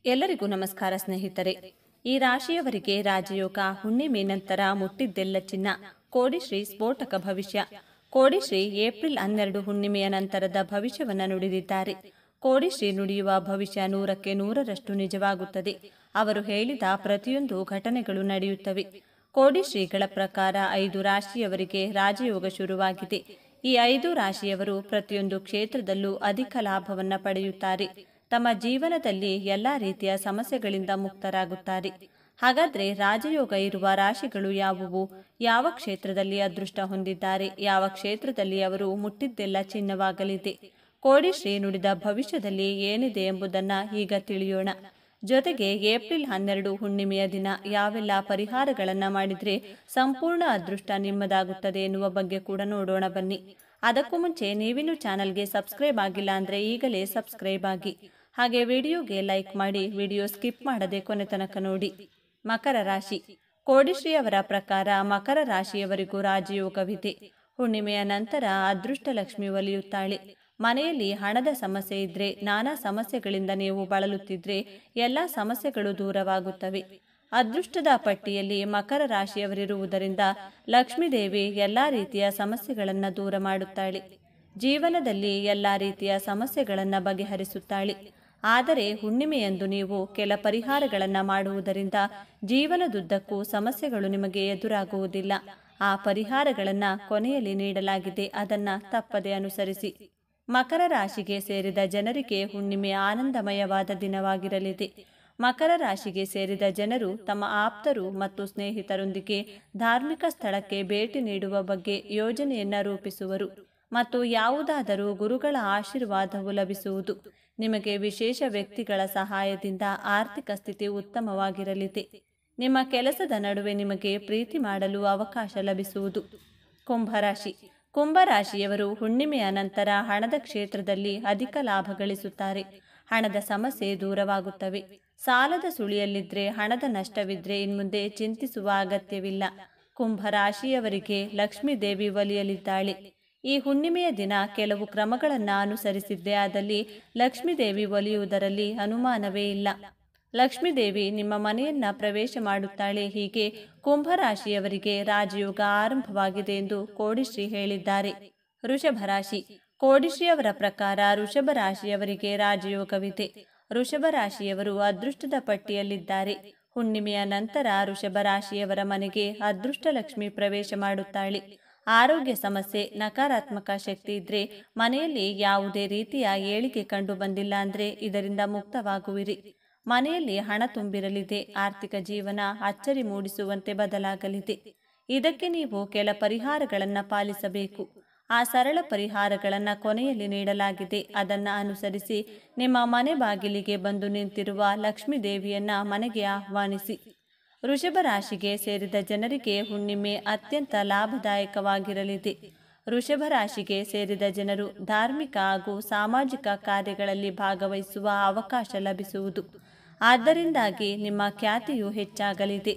ಎಲ್ಲರಿಗೂ ನಮಸ್ಕಾರ ಸ್ನೇಹಿತರೆ. ಈ ರಾಶಿಯವರಿಗೆ ರಾಜಯೋಗ ಹುಣ್ಣಿಮೆ ನಂತರ ಮುಟ್ಟಿದ್ದೆಲ್ಲ ಚಿನ್ನ. ಕೋಡಿಶ್ರೀ ಸ್ಫೋಟಕ ಭವಿಷ್ಯ. ಕೋಡಿಶ್ರೀ ಏಪ್ರಿಲ್ 12 ಹುಣ್ಣಿಮೆಯ ನಂತರದ ಭವಿಷ್ಯವನ್ನು ನುಡಿದಿದ್ದಾರೆ. ಕೋಡಿಶ್ರೀ ನುಡಿಯುವ ಭವಿಷ್ಯ 100ಕ್ಕೆ 100ರಷ್ಟು ನಿಜವಾಗುತ್ತದೆ. ಅವರು ಹೇಳಿದ ಪ್ರತಿಯೊಂದು ಘಟನೆಗಳು ನಡೆಯುತ್ತವೆ. ಕೋಡಿಶ್ರೀಗಳ ಪ್ರಕಾರ 5 ರಾಶಿಯವರಿಗೆ ರಾಜಯೋಗ ಶುರುವಾಗಿದೆ. ಈ 5 ರಾಶಿಯವರು ಪ್ರತಿಯೊಂದು ಕ್ಷೇತ್ರದಲ್ಲೂ ಅಧಿಕ ಲಾಭವನ್ನು ಪಡೆಯುತ್ತಾರೆ. ತಮ್ಮ ಜೀವನದಲ್ಲಿ ಎಲ್ಲಾ ರೀತಿಯ ಸಮಸ್ಯೆಗಳಿಂದ ಮುಕ್ತರಾಗುತ್ತಾರೆ. ಹಾಗಾದ್ರೆ ರಾಜಯೋಗ ಇರುವ ರಾಶಿಗಳು ಯಾವುವು? ಯಾವ ಕ್ಷೇತ್ರದಲ್ಲಿ ಅದೃಷ್ಟ ಹೊಂದಿದ್ದಾರೆ? ಯಾವ ಕ್ಷೇತ್ರದಲ್ಲಿ ಅವರು ಮುಟ್ಟಿದ್ದೆಲ್ಲ ಚಿನ್ನವಾಗಲಿದೆ? ಕೋಡಿಶ್ರೀ ನುಡಿದ ಭವಿಷ್ಯದಲ್ಲಿ ಏನಿದೆ ಎಂಬುದನ್ನು ಈಗ ತಿಳಿಯೋಣ. ಜೊತೆಗೆ ಏಪ್ರಿಲ್ 12 ಹುಣ್ಣಿಮೆಯ ದಿನ ಯಾವೆಲ್ಲ ಪರಿಹಾರಗಳನ್ನು ಮಾಡಿದರೆ ಸಂಪೂರ್ಣ ಅದೃಷ್ಟ ನಿಮ್ಮದಾಗುತ್ತದೆ ಎನ್ನುವ ಬಗ್ಗೆ ಕೂಡ ನೋಡೋಣ ಬನ್ನಿ. ಅದಕ್ಕೂ ಮುಂಚೆ ನೀವಿನ್ನೂ ಚಾನಲ್ಗೆ ಸಬ್ಸ್ಕ್ರೈಬ್ ಆಗಿಲ್ಲ ಅಂದರೆ ಈಗಲೇ ಸಬ್ಸ್ಕ್ರೈಬ್ ಆಗಿ, ಹಾಗೆ ವಿಡಿಯೋಗೆ ಲೈಕ್ ಮಾಡಿ, ವಿಡಿಯೋ ಸ್ಕಿಪ್ ಮಾಡದೆ ಕೊನೆ ತನಕ ನೋಡಿ. ಮಕರ ರಾಶಿ. ಕೋಡಿಶ್ರೀ ಅವರ ಪ್ರಕಾರ ಮಕರ ರಾಶಿಯವರಿಗೂ ರಾಜಯೋಗವಿದೆ. ಹುಣ್ಣಿಮೆಯ ನಂತರ ಅದೃಷ್ಟ ಲಕ್ಷ್ಮಿ ಒಲಿಯುತ್ತಾಳೆ. ಮನೆಯಲ್ಲಿ ಹಣದ ಸಮಸ್ಯೆ ಇದ್ರೆ, ನಾನಾ ಸಮಸ್ಯೆಗಳಿಂದ ನೀವು ಬಳಲುತ್ತಿದ್ರೆ ಎಲ್ಲ ಸಮಸ್ಯೆಗಳು ದೂರವಾಗುತ್ತವೆ. ಅದೃಷ್ಟದ ಪಟ್ಟಿಯಲ್ಲಿ ಮಕರ ರಾಶಿಯವರಿರುವುದರಿಂದ ಲಕ್ಷ್ಮೀದೇವಿ ಎಲ್ಲಾ ರೀತಿಯ ಸಮಸ್ಯೆಗಳನ್ನು ದೂರ ಮಾಡುತ್ತಾಳೆ. ಜೀವನದಲ್ಲಿ ಎಲ್ಲಾ ರೀತಿಯ ಸಮಸ್ಯೆಗಳನ್ನು ಬಗೆಹರಿಸುತ್ತಾಳೆ. ಆದರೆ ಹುಣ್ಣಿಮೆಯಂದು ನೀವು ಕೆಲ ಪರಿಹಾರಗಳನ್ನು ಮಾಡುವುದರಿಂದ ಜೀವನದುದ್ದಕ್ಕೂ ಸಮಸ್ಯೆಗಳು ನಿಮಗೆ ಎದುರಾಗುವುದಿಲ್ಲ. ಆ ಪರಿಹಾರಗಳನ್ನು ಕೊನೆಯಲ್ಲಿ ನೀಡಲಾಗಿದೆ, ಅದನ್ನು ತಪ್ಪದೆ ಅನುಸರಿಸಿ. ಮಕರ ರಾಶಿಗೆ ಸೇರಿದ ಜನರಿಗೆ ಹುಣ್ಣಿಮೆ ಆನಂದಮಯವಾದ ದಿನವಾಗಿರಲಿದೆ. ಮಕರ ರಾಶಿಗೆ ಸೇರಿದ ಜನರು ತಮ್ಮ ಆಪ್ತರು ಮತ್ತು ಸ್ನೇಹಿತರೊಂದಿಗೆ ಧಾರ್ಮಿಕ ಸ್ಥಳಕ್ಕೆ ಭೇಟಿ ನೀಡುವ ಬಗ್ಗೆ ಯೋಜನೆಯನ್ನು ರೂಪಿಸುವರು ಮತ್ತು ಯಾವುದಾದರೂ ಗುರುಗಳ ಆಶೀರ್ವಾದವು ಲಭಿಸುವುದು. ನಿಮಗೆ ವಿಶೇಷ ವ್ಯಕ್ತಿಗಳ ಸಹಾಯದಿಂದ ಆರ್ಥಿಕ ಸ್ಥಿತಿ ಉತ್ತಮವಾಗಿರಲಿದೆ. ನಿಮ್ಮ ಕೆಲಸದ ನಡುವೆ ನಿಮಗೆ ಪ್ರೀತಿ ಮಾಡಲು ಅವಕಾಶ ಲಭಿಸುವುದು. ಕುಂಭರಾಶಿ. ಕುಂಭರಾಶಿಯವರು ಹುಣ್ಣಿಮೆಯ ನಂತರ ಹಣದ ಕ್ಷೇತ್ರದಲ್ಲಿ ಅಧಿಕ ಲಾಭ ಗಳಿಸುತ್ತಾರೆ. ಹಣದ ಸಮಸ್ಯೆ ದೂರವಾಗುತ್ತವೆ. ಸಾಲದ ಸುಳಿಯಲ್ಲಿದ್ರೆ, ಹಣದ ನಷ್ಟವಿದ್ರೆ ಇನ್ಮುಂದೆ ಚಿಂತಿಸುವ ಅಗತ್ಯವಿಲ್ಲ. ಕುಂಭರಾಶಿಯವರಿಗೆ ಲಕ್ಷ್ಮೀ ದೇವಿ ಒಲಿಯಲಿದ್ದಾಳೆ. ಈ ಹುಣ್ಣಿಮೆಯ ದಿನ ಕೆಲವು ಕ್ರಮಗಳನ್ನು ಅನುಸರಿಸಿದ್ದೇ ಆದಲ್ಲಿ ಲಕ್ಷ್ಮೀದೇವಿ ಒಲಿಯುವುದರಲ್ಲಿ ಅನುಮಾನವೇ ಇಲ್ಲ. ಲಕ್ಷ್ಮೀದೇವಿ ನಿಮ್ಮ ಮನೆಯನ್ನ ಪ್ರವೇಶ ಮಾಡುತ್ತಾಳೆ. ಹೀಗೆ ಕುಂಭರಾಶಿಯವರಿಗೆ ರಾಜಯೋಗ ಆರಂಭವಾಗಿದೆ ಎಂದು ಕೋಡಿಶ್ರೀ ಹೇಳಿದ್ದಾರೆ. ವೃಷಭ ರಾಶಿ. ಕೋಡಿಶ್ರೀಯವರ ಪ್ರಕಾರ ವೃಷಭ ರಾಶಿಯವರಿಗೆ ರಾಜಯೋಗವಿದೆ. ವೃಷಭ ರಾಶಿಯವರು ಅದೃಷ್ಟದ ಪಟ್ಟಿಯಲ್ಲಿದ್ದಾರೆ. ಹುಣ್ಣಿಮೆಯ ನಂತರ ವೃಷಭ ರಾಶಿಯವರ ಮನೆಗೆ ಅದೃಷ್ಟ ಲಕ್ಷ್ಮಿ ಪ್ರವೇಶ ಮಾಡುತ್ತಾಳೆ. ಆರೋಗ್ಯ ಸಮಸ್ಯೆ, ನಕಾರಾತ್ಮಕ ಶಕ್ತಿ ಇದ್ರೆ, ಮನೆಯಲ್ಲಿ ಯಾವುದೇ ರೀತಿಯ ಏಳಿಗೆ ಕಂಡು ಬಂದಿಲ್ಲ ಅಂದ್ರೆ ಇದರಿಂದ ಮುಕ್ತವಾಗುವಿರಿ. ಮನೆಯಲ್ಲಿ ಹಣ ತುಂಬಿರಲಿದೆ. ಆರ್ಥಿಕ ಜೀವನ ಅಚ್ಚರಿ ಮೂಡಿಸುವಂತೆ ಬದಲಾಗಲಿದೆ. ಇದಕ್ಕೆ ನೀವು ಕೆಲ ಪರಿಹಾರಗಳನ್ನು ಪಾಲಿಸಬೇಕು. ಆ ಸರಳ ಪರಿಹಾರಗಳನ್ನು ಕೊನೆಯಲ್ಲಿ ನೀಡಲಾಗಿದೆ. ಅದನ್ನು ಅನುಸರಿಸಿ ನಿಮ್ಮ ಮನೆ ಬಾಗಿಲಿಗೆ ಬಂದು ನಿಂತಿರುವ ಲಕ್ಷ್ಮೀ ದೇವಿಯನ್ನ ಮನೆಗೆ ಆಹ್ವಾನಿಸಿ. ವೃಷಭ ರಾಶಿಗೆ ಸೇರಿದ ಜನರಿಗೆ ಹುಣ್ಣಿಮೆ ಅತ್ಯಂತ ಲಾಭದಾಯಕವಾಗಿರಲಿದೆ. ವೃಷಭ ರಾಶಿಗೆ ಸೇರಿದ ಜನರು ಧಾರ್ಮಿಕ ಹಾಗೂ ಸಾಮಾಜಿಕ ಕಾರ್ಯಗಳಲ್ಲಿ ಭಾಗವಹಿಸುವ ಅವಕಾಶ ಲಭಿಸುವುದು. ಆದ್ದರಿಂದಾಗಿ ನಿಮ್ಮ ಖ್ಯಾತಿಯು ಹೆಚ್ಚಾಗಲಿದೆ.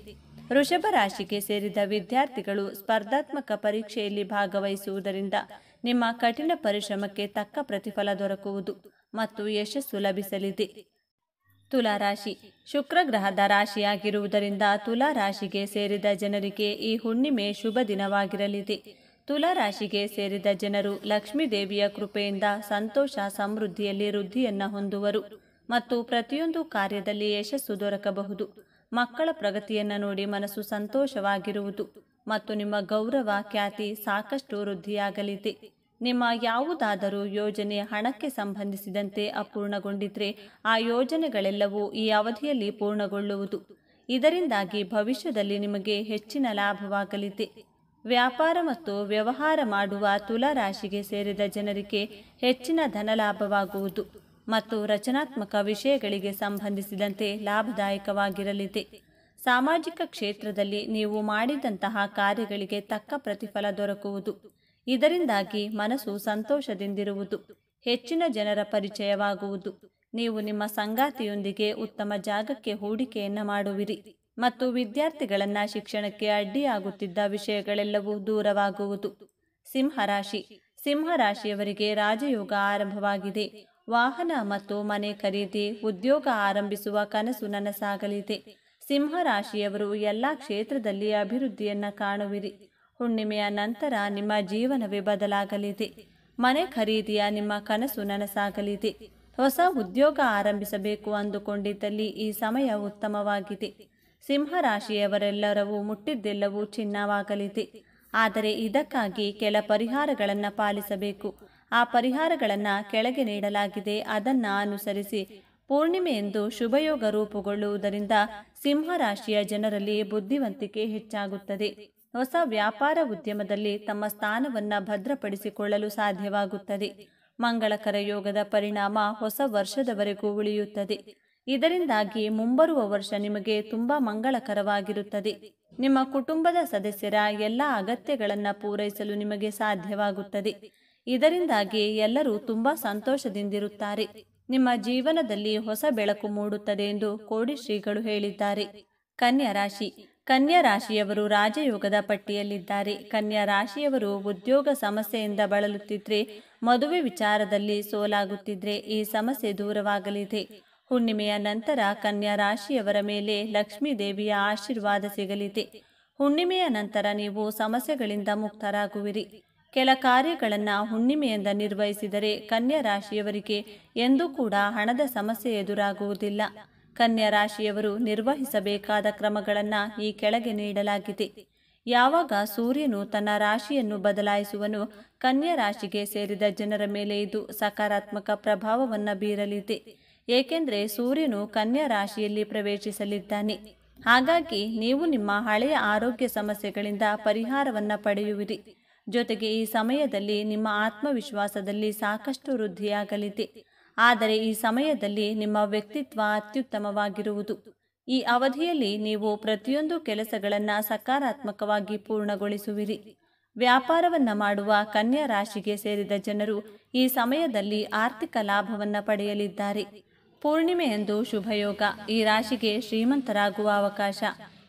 ವೃಷಭ ರಾಶಿಗೆ ಸೇರಿದ ವಿದ್ಯಾರ್ಥಿಗಳು ಸ್ಪರ್ಧಾತ್ಮಕ ಪರೀಕ್ಷೆಯಲ್ಲಿ ಭಾಗವಹಿಸುವುದರಿಂದ ನಿಮ್ಮ ಕಠಿಣ ಪರಿಶ್ರಮಕ್ಕೆ ತಕ್ಕ ಪ್ರತಿಫಲ ದೊರಕುವುದು ಮತ್ತು ಯಶಸ್ಸು ಲಭಿಸಲಿದೆ. ತುಲಾ ರಾಶಿ. ಶುಕ್ರ ಗ್ರಹದ ರಾಶಿಯಾಗಿರುವುದರಿಂದ ತುಲಾ ರಾಶಿಗೆ ಸೇರಿದ ಜನರಿಗೆ ಈ ಹುಣ್ಣಿಮೆ ಶುಭ ದಿನವಾಗಿರಲಿದೆ. ತುಲಾ ರಾಶಿಗೆ ಸೇರಿದ ಜನರು ಲಕ್ಷ್ಮೀ ದೇವಿಯ ಕೃಪೆಯಿಂದ ಸಂತೋಷ ಸಮೃದ್ಧಿಯಲ್ಲಿ ವೃದ್ಧಿಯನ್ನು ಹೊಂದುವರು ಮತ್ತು ಪ್ರತಿಯೊಂದು ಕಾರ್ಯದಲ್ಲಿ ಯಶಸ್ಸು ದೊರಕಬಹುದು. ಮಕ್ಕಳ ಪ್ರಗತಿಯನ್ನು ನೋಡಿ ಮನಸ್ಸು ಸಂತೋಷವಾಗಿರುವುದು ಮತ್ತು ನಿಮ್ಮ ಗೌರವ ಖ್ಯಾತಿ ಸಾಕಷ್ಟು ವೃದ್ಧಿಯಾಗಲಿದೆ. ನಿಮ್ಮ ಯಾವುದಾದರೂ ಯೋಜನೆ ಹಣಕ್ಕೆ ಸಂಬಂಧಿಸಿದಂತೆ ಅಪೂರ್ಣಗೊಂಡಿದ್ರೆ ಆ ಯೋಜನೆಗಳೆಲ್ಲವೂ ಈ ಅವಧಿಯಲ್ಲಿ ಪೂರ್ಣಗೊಳ್ಳುವುದು. ಇದರಿಂದಾಗಿ ಭವಿಷ್ಯದಲ್ಲಿ ನಿಮಗೆ ಹೆಚ್ಚಿನ ಲಾಭವಾಗಲಿದೆ. ವ್ಯಾಪಾರ ಮತ್ತು ವ್ಯವಹಾರ ಮಾಡುವ ತುಲಾ ರಾಶಿಗೆ ಸೇರಿದ ಜನರಿಗೆ ಹೆಚ್ಚಿನ ಧನಲಾಭವಾಗುವುದು ಮತ್ತು ರಚನಾತ್ಮಕ ವಿಷಯಗಳಿಗೆ ಸಂಬಂಧಿಸಿದಂತೆ ಲಾಭದಾಯಕವಾಗಿರಲಿದೆ. ಸಾಮಾಜಿಕ ಕ್ಷೇತ್ರದಲ್ಲಿ ನೀವು ಮಾಡಿದಂತಹ ಕಾರ್ಯಗಳಿಗೆ ತಕ್ಕ ಪ್ರತಿಫಲ ದೊರಕುವುದು. ಇದರಿಂದಾಗಿ ಮನಸ್ಸು ಸಂತೋಷದಿಂದಿರುವುದು. ಹೆಚ್ಚಿನ ಜನರ ಪರಿಚಯವಾಗುವುದು. ನೀವು ನಿಮ್ಮ ಸಂಗಾತಿಯೊಂದಿಗೆ ಉತ್ತಮ ಜಾಗಕ್ಕೆ ಹೂಡಿಕೆಯನ್ನು ಮಾಡುವಿರಿ ಮತ್ತು ವಿದ್ಯಾರ್ಥಿಗಳನ್ನ ಶಿಕ್ಷಣಕ್ಕೆ ಅಡ್ಡಿಯಾಗುತ್ತಿದ್ದ ವಿಷಯಗಳೆಲ್ಲವೂ ದೂರವಾಗುವುದು. ಸಿಂಹರಾಶಿ. ಸಿಂಹರಾಶಿಯವರಿಗೆ ರಾಜಯೋಗ ಆರಂಭವಾಗಿದೆ. ವಾಹನ ಮತ್ತು ಮನೆ ಖರೀದಿ, ಉದ್ಯೋಗ ಆರಂಭಿಸುವ ಕನಸು ನನಸಾಗಲಿದೆ. ಸಿಂಹ ರಾಶಿಯವರು ಎಲ್ಲ ಕ್ಷೇತ್ರದಲ್ಲಿ ಅಭಿವೃದ್ಧಿಯನ್ನು ಕಾಣುವಿರಿ. ಹುಣ್ಣಿಮೆಯ ನಂತರ ನಿಮ್ಮ ಜೀವನವೇ ಬದಲಾಗಲಿದೆ. ಮನೆ ಖರೀದಿಯ ನಿಮ್ಮ ಕನಸು ನನಸಾಗಲಿದೆ. ಹೊಸ ಉದ್ಯೋಗ ಆರಂಭಿಸಬೇಕು ಅಂದುಕೊಂಡಿದ್ದಲ್ಲಿ ಈ ಸಮಯ ಉತ್ತಮವಾಗಿದೆ. ಸಿಂಹ ರಾಶಿಯವರೆಲ್ಲರೂ ಮುಟ್ಟಿದ್ದೆಲ್ಲವೂ ಚಿನ್ನವಾಗಲಿದೆ. ಆದರೆ ಇದಕ್ಕಾಗಿ ಕೆಲ ಪರಿಹಾರಗಳನ್ನು ಪಾಲಿಸಬೇಕು. ಆ ಪರಿಹಾರಗಳನ್ನು ಕೆಳಗೆ ನೀಡಲಾಗಿದೆ. ಅದನ್ನು ಅನುಸರಿಸಿ ಪೂರ್ಣಿಮೆಯೆಂದು ಶುಭಯೋಗ ರೂಪುಗೊಳ್ಳುವುದರಿಂದ ಸಿಂಹ ರಾಶಿಯ ಜನರಲ್ಲಿ ಬುದ್ಧಿವಂತಿಕೆ ಹೆಚ್ಚಾಗುತ್ತದೆ. ಹೊಸ ವ್ಯಾಪಾರ ಉದ್ಯಮದಲ್ಲಿ ತಮ್ಮ ಸ್ಥಾನವನ್ನು ಭದ್ರಪಡಿಸಿಕೊಳ್ಳಲು ಸಾಧ್ಯವಾಗುತ್ತದೆ. ಮಂಗಳಕರ ಯೋಗದ ಪರಿಣಾಮ ಹೊಸ ವರ್ಷದವರೆಗೂ ಉಳಿಯುತ್ತದೆ. ಇದರಿಂದಾಗಿ ಮುಂಬರುವ ವರ್ಷ ನಿಮಗೆ ತುಂಬಾ ಮಂಗಳಕರವಾಗಿರುತ್ತದೆ. ನಿಮ್ಮ ಕುಟುಂಬದ ಸದಸ್ಯರ ಎಲ್ಲ ಅಗತ್ಯಗಳನ್ನು ಪೂರೈಸಲು ನಿಮಗೆ ಸಾಧ್ಯವಾಗುತ್ತದೆ. ಇದರಿಂದಾಗಿ ಎಲ್ಲರೂ ತುಂಬಾ ಸಂತೋಷದಿಂದಿರುತ್ತಾರೆ. ನಿಮ್ಮ ಜೀವನದಲ್ಲಿ ಹೊಸ ಬೆಳಕು ಮೂಡುತ್ತದೆ ಎಂದು ಕೋಡಿ ಶ್ರೀಗಳು ಹೇಳಿದ್ದಾರೆ. ಕನ್ಯಾ ರಾಶಿ. ಕನ್ಯಾ ರಾಶಿಯವರು ರಾಜಯೋಗದ ಪಟ್ಟಿಯಲ್ಲಿದ್ದಾರೆ. ಕನ್ಯಾ ರಾಶಿಯವರು ಉದ್ಯೋಗ ಸಮಸ್ಯೆಯಿಂದ ಬಳಲುತ್ತಿದ್ರೆ, ಮದುವೆ ವಿಚಾರದಲ್ಲಿ ಸೋಲಾಗುತ್ತಿದ್ರೆ ಈ ಸಮಸ್ಯೆ ದೂರವಾಗಲಿದೆ. ಹುಣ್ಣಿಮೆಯ ನಂತರ ಕನ್ಯಾ ರಾಶಿಯವರ ಮೇಲೆ ಲಕ್ಷ್ಮೀ ದೇವಿಯ ಆಶೀರ್ವಾದ ಸಿಗಲಿದೆ. ಹುಣ್ಣಿಮೆಯ ನಂತರ ನೀವು ಸಮಸ್ಯೆಗಳಿಂದ ಮುಕ್ತರಾಗುವಿರಿ. ಕೆಲ ಕಾರ್ಯಗಳನ್ನು ಹುಣ್ಣಿಮೆಯಿಂದ ನಿರ್ವಹಿಸಿದರೆ ಕನ್ಯಾ ರಾಶಿಯವರಿಗೆ ಎಂದೂ ಕೂಡ ಹಣದ ಸಮಸ್ಯೆ ಎದುರಾಗುವುದಿಲ್ಲ. ಕನ್ಯಾ ರಾಶಿಯವರು ನಿರ್ವಹಿಸಬೇಕಾದ ಕ್ರಮಗಳನ್ನು ಈ ಕೆಳಗೆ ನೀಡಲಾಗಿದೆ. ಯಾವಾಗ ಸೂರ್ಯನು ತನ್ನ ರಾಶಿಯನ್ನು ಬದಲಾಯಿಸುವನು, ಕನ್ಯಾ ರಾಶಿಗೆ ಸೇರಿದ ಜನರ ಮೇಲೆ ಇದು ಸಕಾರಾತ್ಮಕ ಪ್ರಭಾವವನ್ನು ಬೀರಲಿದೆ. ಏಕೆಂದರೆ ಸೂರ್ಯನು ಕನ್ಯಾ ರಾಶಿಯಲ್ಲಿ ಪ್ರವೇಶಿಸಲಿದ್ದಾನೆ. ಹಾಗಾಗಿ ನೀವು ನಿಮ್ಮ ಹಳೆಯ ಆರೋಗ್ಯ ಸಮಸ್ಯೆಗಳಿಂದ ಪರಿಹಾರವನ್ನು ಪಡೆಯುವಿರಿ. ಜೊತೆಗೆ ಈ ಸಮಯದಲ್ಲಿ ನಿಮ್ಮ ಆತ್ಮವಿಶ್ವಾಸದಲ್ಲಿ ಸಾಕಷ್ಟು ವೃದ್ಧಿಯಾಗಲಿದೆ. ಆದರೆ ಈ ಸಮಯದಲ್ಲಿ ನಿಮ್ಮ ವ್ಯಕ್ತಿತ್ವ ಅತ್ಯುತ್ತಮವಾಗಿರುವುದು. ಈ ಅವಧಿಯಲ್ಲಿ ನೀವು ಪ್ರತಿಯೊಂದು ಕೆಲಸಗಳನ್ನು ಸಕಾರಾತ್ಮಕವಾಗಿ ಪೂರ್ಣಗೊಳಿಸುವಿರಿ. ವ್ಯಾಪಾರವನ್ನು ಮಾಡುವ ಕನ್ಯಾ ರಾಶಿಗೆ ಸೇರಿದ ಜನರು ಈ ಸಮಯದಲ್ಲಿ ಆರ್ಥಿಕ ಲಾಭವನ್ನು ಪಡೆಯಲಿದ್ದಾರೆ. ಪೂರ್ಣಿಮೆಯೆಂದು ಶುಭಯೋಗ. ಈ ರಾಶಿಗೆ ಶ್ರೀಮಂತರಾಗುವ ಅವಕಾಶ.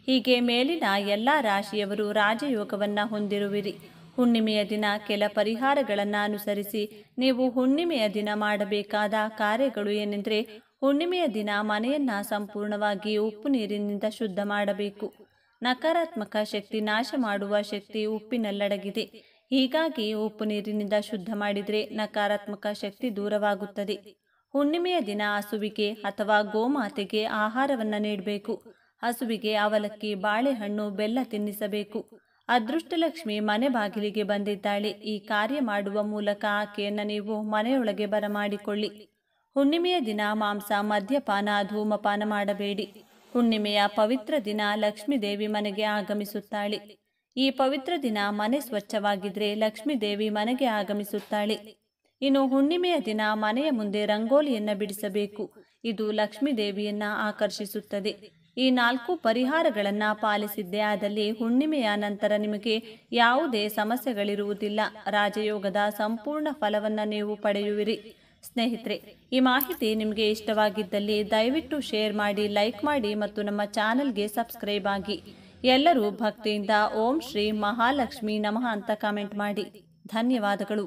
ಹೀಗೆ ಮೇಲಿನ ಎಲ್ಲ ರಾಶಿಯವರು ರಾಜಯೋಗವನ್ನು ಹೊಂದಿರುವಿರಿ. ಹುಣ್ಣಿಮೆಯ ದಿನ ಕೆಲ ಪರಿಹಾರಗಳನ್ನು ಅನುಸರಿಸಿ ನೀವು ಹುಣ್ಣಿಮೆಯ ದಿನ ಮಾಡಬೇಕಾದ ಕಾರ್ಯಗಳು ಏನೆಂದರೆ, ಹುಣ್ಣಿಮೆಯ ದಿನ ಮನೆಯನ್ನು ಸಂಪೂರ್ಣವಾಗಿ ಉಪ್ಪು ನೀರಿನಿಂದ ಶುದ್ಧ ಮಾಡಬೇಕು. ನಕಾರಾತ್ಮಕ ಶಕ್ತಿ ನಾಶ ಮಾಡುವ ಶಕ್ತಿ ಉಪ್ಪಿನಲ್ಲಡಗಿದೆ. ಹೀಗಾಗಿ ಉಪ್ಪು ನೀರಿನಿಂದ ಶುದ್ಧ ಮಾಡಿದರೆ ನಕಾರಾತ್ಮಕ ಶಕ್ತಿ ದೂರವಾಗುತ್ತದೆ. ಹುಣ್ಣಿಮೆಯ ದಿನ ಹಸುವಿಗೆ ಅಥವಾ ಗೋಮಾತೆಗೆ ಆಹಾರವನ್ನು ನೀಡಬೇಕು. ಹಸುವಿಗೆ ಅವಲಕ್ಕಿ, ಬಾಳೆಹಣ್ಣು, ಬೆಲ್ಲ ತಿನ್ನಿಸಬೇಕು. ಅದೃಷ್ಟಲಕ್ಷ್ಮಿ ಮನೆ ಬಾಗಿಲಿಗೆ ಬಂದಿದ್ದಾಳೆ. ಈ ಕಾರ್ಯ ಮಾಡುವ ಮೂಲಕ ಆಕೆಯನ್ನು ನೀವು ಮನೆಯೊಳಗೆ ಬರಮಾಡಿಕೊಳ್ಳಿ. ಹುಣ್ಣಿಮೆಯ ದಿನ ಮಾಂಸ, ಮದ್ಯಪಾನ, ಧೂಮಪಾನ ಮಾಡಬೇಡಿ. ಹುಣ್ಣಿಮೆಯ ಪವಿತ್ರ ದಿನ ಲಕ್ಷ್ಮೀ ದೇವಿ ಮನೆಗೆ ಆಗಮಿಸುತ್ತಾಳೆ. ಈ ಪವಿತ್ರ ದಿನ ಮನೆ ಸ್ವಚ್ಛವಾಗಿದ್ರೆ ಲಕ್ಷ್ಮೀ ದೇವಿ ಮನೆಗೆ ಆಗಮಿಸುತ್ತಾಳೆ. ಇನ್ನು ಹುಣ್ಣಿಮೆಯ ದಿನ ಮನೆಯ ಮುಂದೆ ರಂಗೋಲಿಯನ್ನು ಬಿಡಿಸಬೇಕು. ಇದು ಲಕ್ಷ್ಮೀ ದೇವಿಯನ್ನ ಆಕರ್ಷಿಸುತ್ತದೆ. ಈ 4 ಪರಿಹಾರಗಳನ್ನು ಪಾಲಿಸಿದ್ದೇ ಆದಲ್ಲಿ ಹುಣ್ಣಿಮೆಯ ನಂತರ ನಿಮಗೆ ಯಾವುದೇ ಸಮಸ್ಯೆಗಳಿರುವುದಿಲ್ಲ. ರಾಜಯೋಗದ ಸಂಪೂರ್ಣ ಫಲವನ್ನು ನೀವು ಪಡೆಯುವಿರಿ. ಸ್ನೇಹಿತರೆ, ಈ ಮಾಹಿತಿ ನಿಮಗೆ ಇಷ್ಟವಾಗಿದ್ದಲ್ಲಿ ದಯವಿಟ್ಟು ಶೇರ್ ಮಾಡಿ, ಲೈಕ್ ಮಾಡಿ ಮತ್ತು ನಮ್ಮ ಚಾನೆಲ್ಗೆ ಸಬ್ಸ್ಕ್ರೈಬ್ ಆಗಿ. ಎಲ್ಲರೂ ಭಕ್ತಿಯಿಂದ ಓಂ ಶ್ರೀ ಮಹಾಲಕ್ಷ್ಮಿ ನಮಃ ಅಂತ ಕಾಮೆಂಟ್ ಮಾಡಿ. ಧನ್ಯವಾದಗಳು.